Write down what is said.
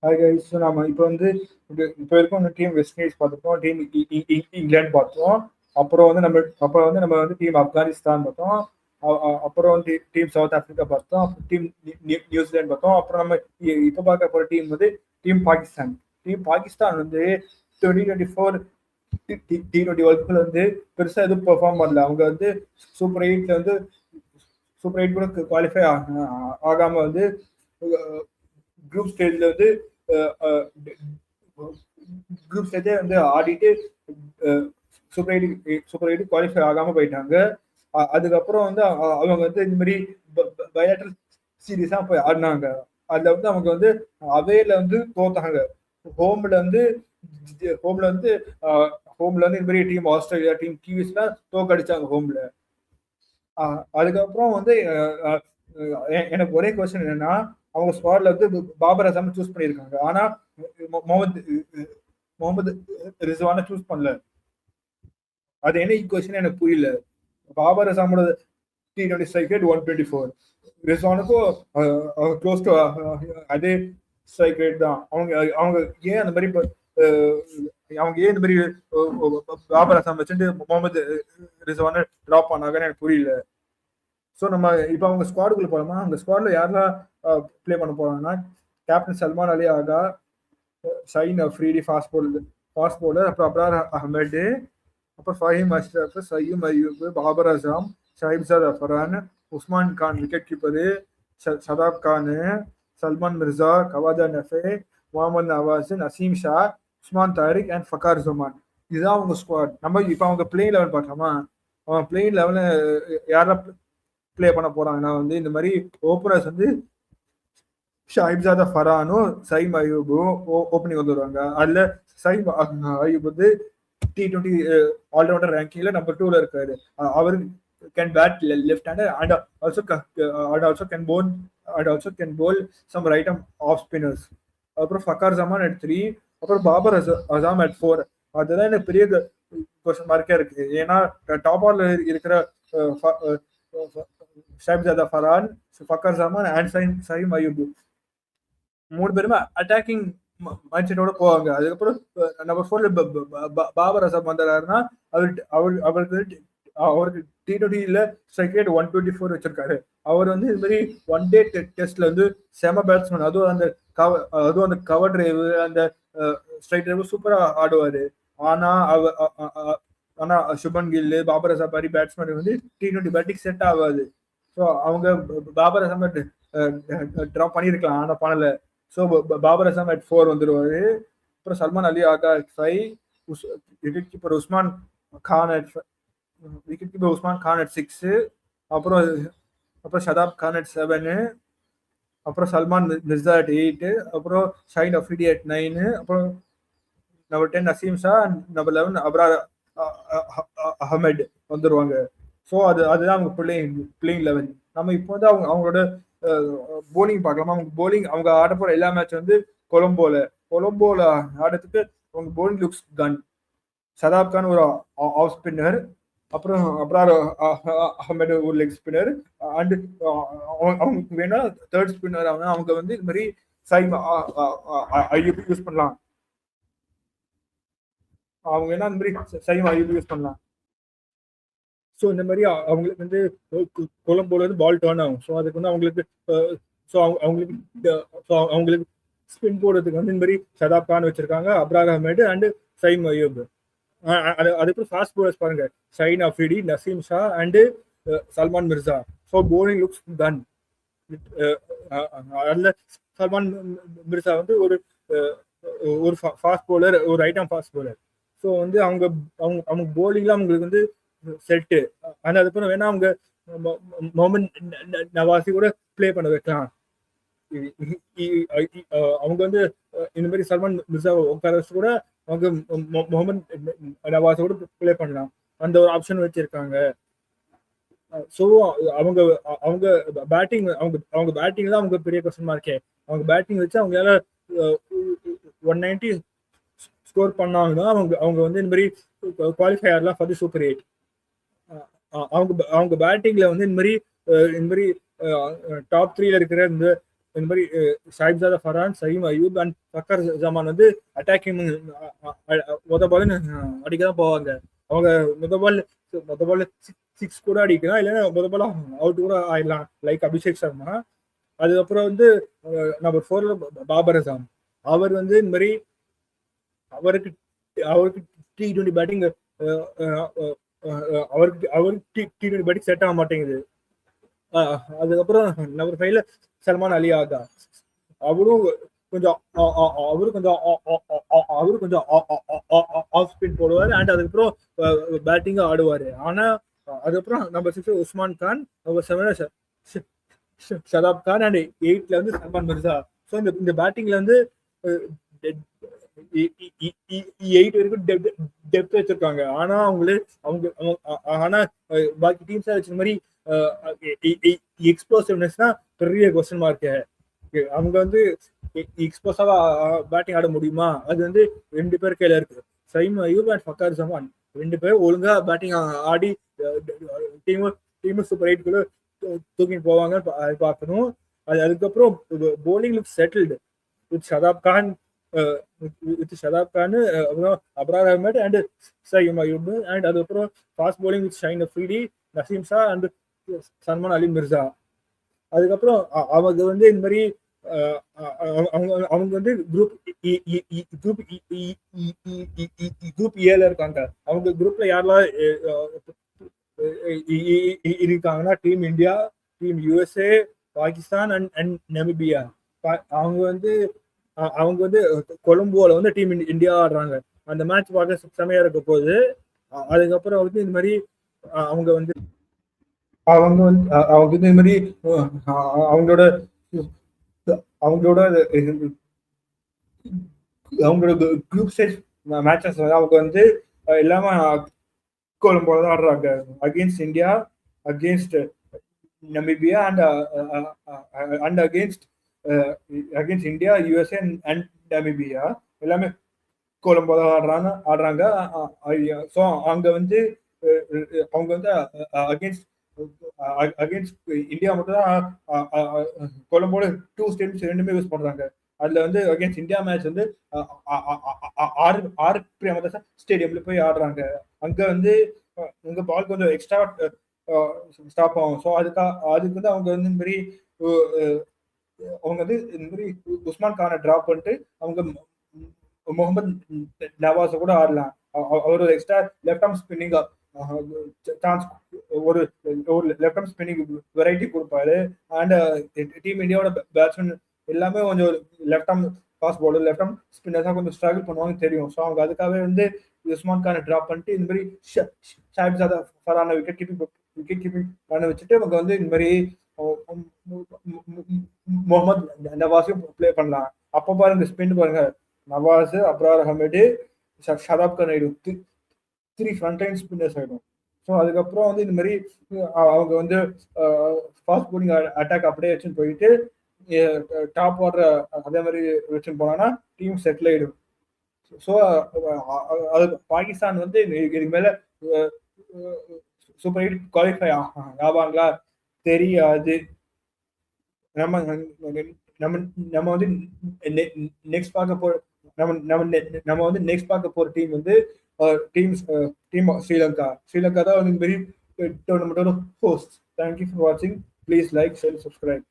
Hi guys. So நம்ம இப்போ வந்து இப்போ வரைக்கும் டீம் வெஸ்ட் இண்டீஸ் பார்த்துட்டோம், டீம் இங்கிலாந்து பார்த்தோம், அப்புறம் வந்து நம்ம டீம் ஆப்கானிஸ்தான் பார்த்தோம், அப்புறம் வந்து டீம் சவுத் ஆப்பிரிக்கா பார்த்தோம், அப்புறம் டீம் நியூசிலாந்து பார்த்தோம், அப்புறம் நம்ம இப்போ பார்க்க போகிற டீம் வந்து டீம் பாகிஸ்தான். டீம் பாகிஸ்தான் வந்து 2024 T20 வேர்ல்ட் கப்ல வந்து பெருசாக எதுவும் பெர்ஃபார்ம் பண்ணல. அவங்க வந்து சூப்பர் எயிட்ல வந்து சூப்பர் எயிட் கூட குவாலிஃபை ஆகாம வந்து குரூப் ஸ்டேஜ்ல வந்து குரூப் ஸ்டேஜே வந்து ஆடிட்டு சூப்பர் எயிட் குவாலிஃபை ஆகாம போயிட்டாங்க. அதுக்கப்புறம் வந்து அவங்க வந்து இந்த மாதிரி பயாட்ரல் சீரீஸா போய் ஆடினாங்க. அதுல வந்து அவங்க வந்து அவேல வந்து தோத்தாங்க. ஹோம்ல வந்து இந்த மாதிரி டீம் ஆஸ்திரேலியா, டீம் கிவீஸ்லாம் தோக்கடிச்சாங்க ஹோம்ல. அதுக்கப்புறம் வந்து எனக்கு ஒரே கொஸ்டின் என்னன்னா, அவங்க ஸ்குவாட்ல வந்து பாபர் அசாம் சூஸ் பண்ணியிருக்காங்க, ஆனா முகமது ரிஸ்வான சூஸ் பண்ணல. அது என்ன ஈக்குவேஷன் எனக்கு புரியல. பாபர் அசாமோட T20 ஸ்ட்ரைக் ரேட் 124, ரிஸ்வானுக்கும் க்ளோஸ் டு அதே ஸ்ட்ரைக் ரேட் தான். அவங்க ஏன் அந்த மாதிரி பாபர் அசாம் வச்சுட்டு முகமது ரிஸ்வானை ட்ராப் பண்ணாங்கன்னு எனக்கு புரியல. ஸோ நம்ம இப்போ அவங்க ஸ்குவாடுக்குள்ள போகலாமா? அந்த ஸ்குவாட்ல யாரெல்லாம் ப்ளே பண்ண போறாங்கன்னா, கேப்டன் சல்மான் அலி ஆகா, ஷஹீன் அஃப்ரீடி ஃபாஸ்ட் பவுலர், அப்புறம் அப்ரார் அஹ்மது, அப்புறம் Faheem Ashraf, Saim Ayub, Babar Azam, Sahibzada Farhan, Usman Khan wicket keeper, Shadab Khan, Salman Mirza, Khawaja Nafay, Mohammad Nawaz, Naseem Shah, Usman Tariq and Fakhar Zaman. இதுதான் அவங்க ஸ்குவாட். நம்ம இப்போ அவங்க பிளேயிங் லெவல் பார்க்கலாமா? அவங்க பிளேயிங் லெவலில் யாரெல்லாம் ப்ளே பண்ண போறாங்கன்னா வந்து இந்த மாதிரி ஓப்பனர்ஸ் வந்து ஷஹிப்சாத் ஃபரானும் சைம் அயூபும் ஓப்பனிங் வந்துடுவாங்க. அதுல சைம் அயூப் வந்து T20 ஆல்ரவுண்டர் ரேங்கிங்ல நம்பர் 2ல இருக்காரு. அவர் can bat left hander and also can bowl some right arm off spinners. அப்புறம் ஃபக்கார் ஜமான் at 3, அப்புறம் பாபர் அசாம் at 4. அதுதான் எனக்கு பெரிய கொஸ்டின் மார்க்கே இருக்கு. ஏன்னா டாப் ஆர்டர்ல இருக்கிற ஷஹிப்சாத் ஃபரான், ஃபக்கார் ஜமான் அண்ட் சைம் அயூப் 3 பேருமே அட்டாக்கிங் மைண்ட் செட்டோட போவாங்க. அதுக்கப்புறம் நம்பர் 4ல பாபர் அசாம் வந்தாருன்னா அவருக்கு T20ல ஸ்ட்ரைக் ரேட் 124 வச்சிருக்காரு. அவர் வந்து இது மாதிரி ஒன் டே டெஸ்ட்ல வந்து செம பேட்ஸ்மேன். அதுவும் அந்த கவர் டிரைவ், அந்த ஸ்ட்ரைக் டிரைவ் சூப்பரா ஆடுவாரு. ஆனா சுபன் கில், பாபர் அசாம் மாதிரி பேட்ஸ்மேன் வந்து T20 பேட்டிங் செட் ஆகாது. ஸோ அவங்க பாபர் அசாம் ட்ராப் பண்ணியிருக்கலாம், ஆனா பண்ணல. ஸோ பாபர் அசாம் at 4 வந்துருவாரு. அப்புறம் சல்மான் அலி Agha at 5, wicket keeper Usman Khan at 6, அப்புறம் ஷதாப் கான் at 7, அப்புறம் சல்மான் மிர்சா at 8, அப்புறம் ஷஹீன் அஃப்ரிடி at 9, அப்புறம் நம்பர் 10 நசீம் ஷா, நம்பர் 11 அப்ரார் அஹ்மத் வந்துருவாங்க. ஸோ அதுதான் அவங்க பிளேயிங் லெவல். நம்ம இப்போ வந்து அவங்களோட போலிங் பார்க்கலாமா? அவங்க ஆட போற எல்லா மேட்ச் வந்து கொலம்போல ஆடுறதுக்கு அவங்க போலிங் லுக்ஸ் கன். ஷதாப் கான் ஒரு ஆஃப் ஸ்பின்னர், அப்புறம் அப்ரார் அஹ்மத் ஒரு லெக் ஸ்பின்னர், அண்ட் அவங்களுக்கு வேணா தேர்ட் ஸ்பின்னர் அவங்க வந்து இது மாதிரி சைம் அய்யூப் யூஸ் பண்ணலாம். அவங்க வேணா இந்த மாதிரி சைம் அய்யூப் யூஸ் பண்ணலாம். ஸோ இந்த மாதிரி அவங்களுக்கு வந்து கொலம்போல வந்து பால் டர்ன் ஆகும். ஸோ அதுக்கு வந்து அவங்களுக்கு ஸ்பின் போடுறதுக்கு வந்து இந்த மாதிரி ஷதாப் கான் வச்சிருக்காங்க, அப்ரார் அஹ்மத் அண்ட் சைம் அய்யூப். அதுக்கப்புறம் ஃபாஸ்ட் போலர்ஸ் பாருங்க, Shaheen Afridi, Naseem Shah and Salman Mirza. So bowling looks done. அதில் சல்மான் மிர்சா வந்து ஒரு ஃபாஸ்ட் போலர், ஒரு right arm fast bowler. So வந்து அவங்க போலிங்லாம் அவங்களுக்கு வந்து செட்டு. ஆனால் அதுக்கப்புறம் வேணா அவங்க முகமது நவாசி கூட பிளே பண்ண வைக்கலாம். அவங்க வந்து இந்த மாதிரி சல்மான் மிர்சா உட்கார வச்சு கூட அவங்க முகமது நவாஸை கூட பிளே பண்ணலாம். அந்த ஒரு ஆப்ஷன் வச்சிருக்காங்க. ஸோ அவங்க பேட்டிங் தான் அவங்க பெரிய கொஸ்டின் மார்க்கே. அவங்க பேட்டிங் வச்சு அவங்களால 190 ஸ்கோர் பண்ணாங்கன்னா அவங்க வந்து இந்த மாதிரி குவாலிஃபை ஆகலாம் ஃபார் தி சூப்பர் 8. அவங்க பேட்டிங்ல வந்து இந்த மாதிரி டாப் 3ல இருக்கிற இந்த இந்த மாதிரி சாஹிப்ஜாதா ஃபரான், சயீம் அய்யூப் அண்ட் ஃபக்கர் ஜமான் வந்து அட்டாக்கிங் முத பால் அடிக்க தான் போவாங்க. அவங்க முத பால் சிக்ஸ் கூட அடிக்கலாம், இல்லைன்னா முத பால் அவுட் கூட ஆயிடலாம், லைக் அபிஷேக் சர்மா. அதுக்கப்புறம் வந்து நம்பர் 4 பாபர் அசாம். அவர் வந்து இந்த மாதிரி அவருக்கு அவருக்கு T20 பேட்டிங் அவருக்கு T20 பேட்டிங் செட் ஆக மாட்டேங்குது. அதுக்கப்புறம் நம்பர் 5ல சல்மான் அலி ஆகா. அவரும் கொஞ்சம் ஆஃப் ஸ்பீட் போடுவாரு அண்ட் அதுக்கப்புறம் பேட்டிங்க ஆடுவாரு. ஆனா அதுக்கப்புறம் number 6 Usman Khan, number 7 Shadab Khan and 8ல வந்து சல்மான் மிர்சா. ஸோ இந்த பேட்டிங்ல வந்து 8 வரைக்கும் டெப்த் வச்சிருக்காங்க. ஆனா ஆனா பாக்கி டீம்ஸ் வச்ச மாதிரி எக்ஸ்ப்ளோசிவ்னஸ் தான் பெரிய கொஸ்டின் மார்க். அவங்க வந்து எக்ஸ்போஸாவா பேட்டிங் ஆட முடியுமா? அது வந்து 2 பேர் கையில இருக்கு. சயீம் அய்யூப் அண்ட் ஃபக்கர் ஜமான் 2 பேர் ஒழுங்கா பேட்டிங் ஆடி டீம் சூப்பர் 8 குள்ள தூக்கிட்டு போவாங்க பார்க்கணும். அதுக்கப்புறம் bowling look settled with Shadab Khan, Abrar Ahmed and Saim Ayub. And அதுக்கப்புறம் fast bowling with Shaheen Afridi, Naseem Shah and Salman Ali Mirza. அதுக்கப்புறம் அவங்க வந்து இந்த மாதிரி அவங்க வந்து குரூப் ஏல இருக்காங்க. அவங்க குரூப்ல யாரெல்லாம் இருக்காங்கன்னா team India, team USA, Pakistan and Namibia. அவங்க வந்து கொலம்போல வந்து டீம் இந்தியா ஆடுறாங்க. அந்த மேட்ச் பார்க்க செமையா இருக்க போகுது. அதுக்கப்புறம் வந்து இந்த மாதிரி அவங்க வந்து இந்த மாதிரி அவங்களோட குரூப் ஸ்டேஜ் மேட்சஸ் அவங்க வந்து எல்லாமே கொலம்போல தான் ஆடுறாங்க. Against India, against Namibia and against India, USA and Namibia. எல்லாமே கொலம்போ தான் ஆடுறாங்க. ஸோ அங்க வந்து அவங்க வந்து அகேன்ஸ்ட் இந்தியா மட்டும் தான் கொலம்போட 2 ஸ்டேடியம்ஸ் 2மே யூஸ் பண்றாங்க. அதுல வந்து அகேன்ஸ்ட் இந்தியா மேட்ச் வந்து ஆர் பிரேமதாசா ஸ்டேடியம்ல போய் ஆடுறாங்க. அங்க வந்து உங்க பால் கொஞ்சம் எக்ஸ்ட்ரா ஸ்டாப் ஆகும். ஸோ அதுக்கு வந்து அவங்க வந்து இந்த மாதிரி அவங்க வந்து இந்த மாதிரி உஸ்மான் கானை டிராப் பண்ணிட்டு அவங்க முகமது நவாஸ கூட ஆடலாம். அவர் ஒரு extra left arm spinning chance, ஒரு லெஃப்ட் ஆர்ம் ஸ்பின்னிங் வெரைட்டி கொடுப்பாரு. அண்ட் டீம் இந்தியாவோட பேட்ஸ்மேன் எல்லாமே கொஞ்சம் left arm fast bowler, left arm spinner தான் கொஞ்சம் ஸ்ட்ரகிள் பண்ணுவாங்க தெரியும். ஸோ அவங்க அதுக்காகவே வந்து உஸ்மான் கானை டிராப் பண்ணிட்டு இந்த மாதிரி ஷாஹிப்ஜாதா ஃபரான விக்கெட் கீப்பிங் பண்ண வச்சுட்டு அவங்க வந்து இந்த மாதிரி முகமது நவாஸையும் பிளே பண்ணலாம். அப்போ பாருங்க ஸ்பின் பாருங்க, நவாஸ், அப்ரார் அஹ்மது, ஷதாப் கான் ஆயிடும், 3 ஃப்ரண்ட் லைன் ஸ்பின்னர்ஸ் ஆயிடும். ஸோ அதுக்கப்புறம் வந்து இந்த மாதிரி அவங்க வந்து ஃபாஸ்ட் போலிங் அட்டாக் அப்படியே வச்சுன்னு போயிட்டு டாப் ஆர்டர் அதே மாதிரி வச்சுன்னு போனாங்கன்னா டீம் செட்டில் ஆயிடும். ஸோ அது பாகிஸ்தான் வந்து இதுக்கு மேல சூப்பர் 8 குவாலிஃபை ஆவாங்களா தெரியாது. நம்ம வந்து நெக்ஸ்ட் பார்க்க போற நம்ம வந்து நெக்ஸ்ட் பார்க்க போற டீம் வந்து டீம் ஸ்ரீலங்கா தான் வந்து வெரி டோர்னமெண்டோட ஹோஸ்ட். தேங்க்யூ ஃபார் வாட்சிங். Please like, share, subscribe.